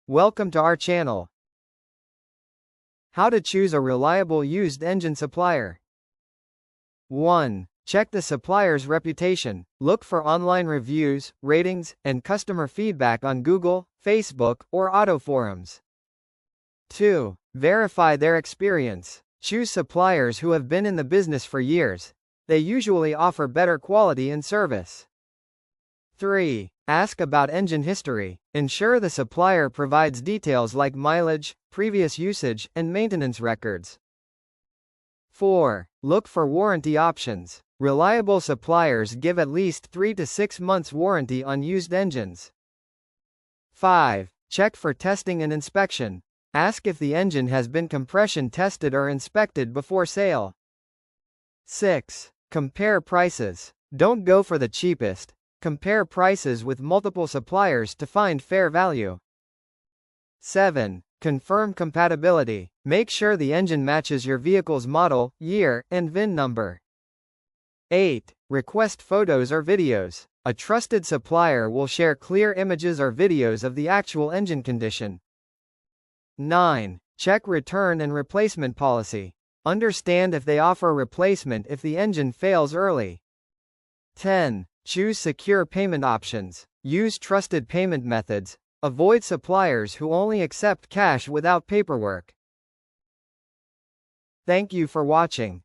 Welcome to our channel. How to choose a reliable used engine supplier. 1. Check the supplier's reputation. Look for online reviews, ratings, and customer feedback on Google, Facebook, or auto forums. 2. Verify their experience. Choose suppliers who have been in the business for years. They usually offer better quality and service. 3. Ask about engine history. Ensure the supplier provides details like mileage, previous usage, and maintenance records. 4. Look for warranty options. Reliable suppliers give at least 3 to 6 months warranty on used engines. 5. Check for testing and inspection. Ask if the engine has been compression tested or inspected before sale. 6. Compare prices. Don't go for the cheapest. Compare prices with multiple suppliers to find fair value. 7. Confirm compatibility. Make sure the engine matches your vehicle's model, year, and VIN number. 8. Request photos or videos. A trusted supplier will share clear images or videos of the actual engine condition. 9. Check return and replacement policy. Understand if they offer replacement if the engine fails early. 10. Choose secure payment options. Use trusted payment methods. Avoid suppliers who only accept cash without paperwork. Thank you for watching.